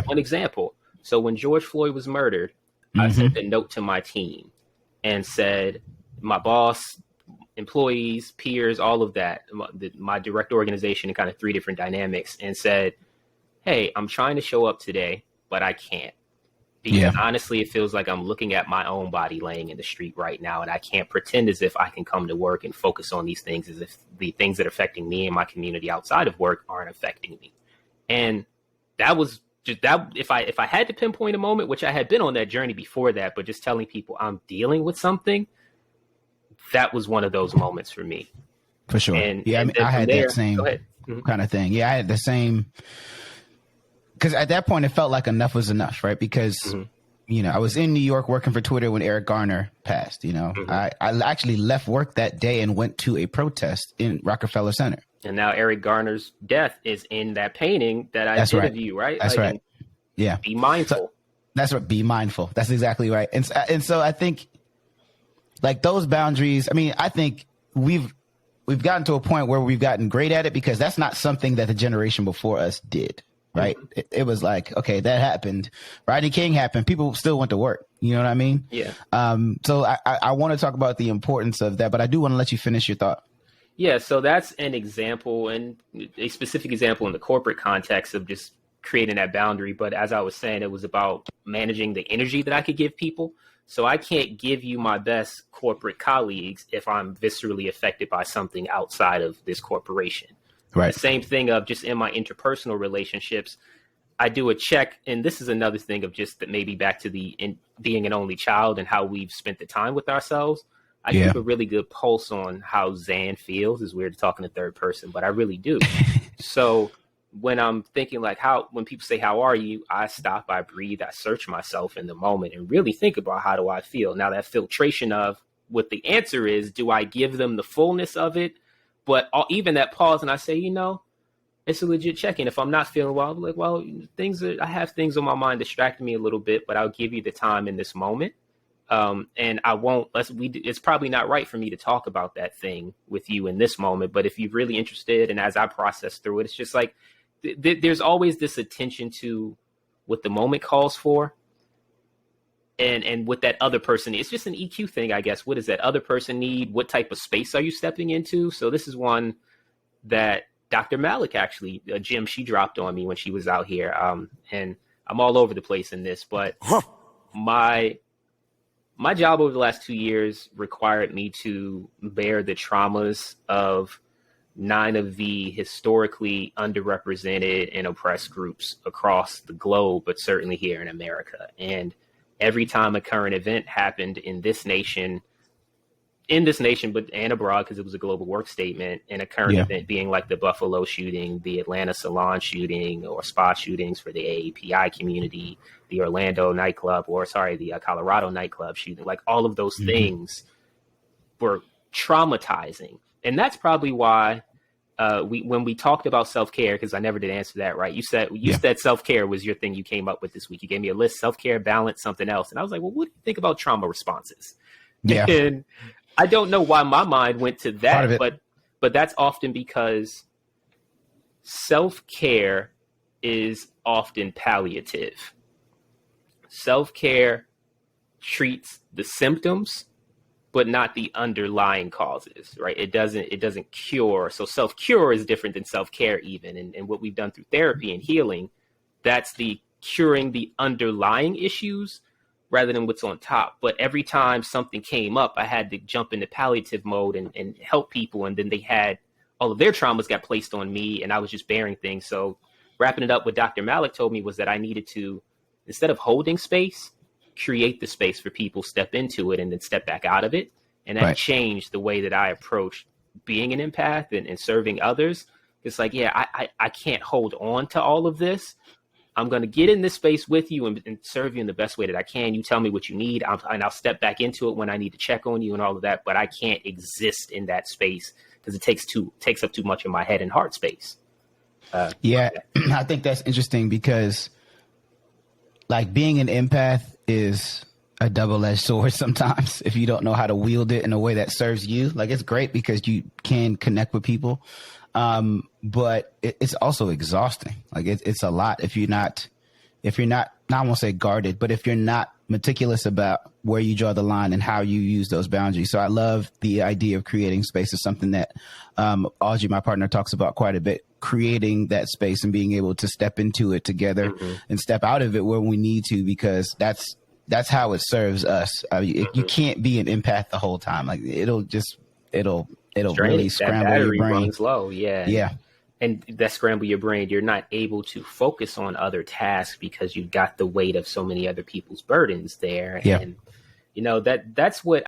One example. So when George Floyd was murdered, I Mm-hmm. sent a note to my team and said, my boss, employees, peers, all of that, my direct organization, and kind of three different dynamics, and said, hey, I'm trying to show up today, but I can't. Because honestly, it feels like I'm looking at my own body laying in the street right now, and I can't pretend as if I can come to work and focus on these things as if the things that are affecting me and my community outside of work aren't affecting me. And that was just that. If I had to pinpoint a moment, which I had been on that journey before that, but just telling people I'm dealing with something, that was one of those moments for me. For sure. And, yeah, and I mean, I had there, that same kind of thing. Yeah, I had the same. Because at that point, it felt like enough was enough, right? Because, you know, I was in New York working for Twitter when Eric Garner passed, you know. I actually left work that day and went to a protest in Rockefeller Center. And now Eric Garner's death is in that painting that I did of you, right? That's like, right. Yeah. Be mindful. So, that's right. Be mindful. That's exactly right. And so I think, like, those boundaries, I mean, I think we've gotten to a point where we've gotten great at it because that's not something that the generation before us did. Right. It was like, OK, that happened. Rodney King happened. People still went to work. You know what I mean? Yeah. So I want to talk about the importance of that, but I do want to let you finish your thought. Yeah. So that's an example, and a specific example in the corporate context of just creating that boundary. But as I was saying, it was about managing the energy that I could give people. So I can't give you my best corporate colleagues if I'm viscerally affected by something outside of this corporation. Right. The same thing of just in my interpersonal relationships, I do a check. And this is another thing of just that maybe back to being an only child and how we've spent the time with ourselves. I keep a really good pulse on how Zan feels. It's weird to talk in the third person, but I really do. So when I'm thinking like when people say, how are you? I stop, I breathe, I search myself in the moment and really think about how do I feel? Now that filtration of what the answer is, do I give them the fullness of it? But even that pause, and I say, you know, it's a legit check-in. If I'm not feeling well, I'm like, well, I have things on my mind distracting me a little bit, but I'll give you the time in this moment. And I won't, it's probably not right for me to talk about that thing with you in this moment. But if you're really interested, and as I process through it, it's just like, there's always this attention to what the moment calls for. And what that other person needs. It's just an EQ thing, I guess. What does that other person need? What type of space are you stepping into? So this is one that Dr. Malik actually, a gem she dropped on me when she was out here. And I'm all over the place in this, but my job over the last 2 years required me to bear the traumas of 9 of the historically underrepresented and oppressed groups across the globe, but certainly here in America. And every time a current event happened in this nation, but and abroad, because it was a global work statement, and a current event being like the Buffalo shooting, the Atlanta salon shooting, or spa shootings for the AAPI community, the Colorado nightclub shooting, like all of those things were traumatizing. And that's probably why when we talked about self-care, because I never did answer that, right? You said self-care was your thing you came up with this week. You gave me a list: self-care, balance, something else. And I was like, well, what do you think about trauma responses? Yeah. And I don't know why my mind went to that, but that's often because self-care is often palliative. Self-care treats the symptoms, but not the underlying causes, right? It doesn't cure. So self-cure is different than self-care even. And what we've done through therapy and healing, that's the curing the underlying issues rather than what's on top. But every time something came up, I had to jump into palliative mode and help people. And then they had all of their traumas got placed on me, and I was just bearing things. So wrapping it up, what Dr. Malik told me was that I needed to, instead of holding space, create the space for people, step into it, and then step back out of it. And that changed the way that I approached being an empath and serving others. It's like, I can't hold on to all of this. I'm going to get in this space with you and serve you in the best way that I can. You tell me what you need, and I'll step back into it when I need to check on you and all of that. But I can't exist in that space because it takes up too much of my head and heart space. I think that's interesting because, like, being an empath is a double-edged sword sometimes if you don't know how to wield it in a way that serves you. Like, it's great because you can connect with people. But it's also exhausting. Like it's a lot if if you're not, I won't say guarded, but if you're not meticulous about where you draw the line and how you use those boundaries. So I love the idea of creating space is something that Audrey, my partner, talks about quite a bit, creating that space and being able to step into it together and step out of it where we need to, because that's how it serves us. You can't be an empath the whole time. Like it'll really scramble your brain. Runs low. Yeah. And that scramble your brain, you're not able to focus on other tasks because you've got the weight of so many other people's burdens there. Yeah. And, that's what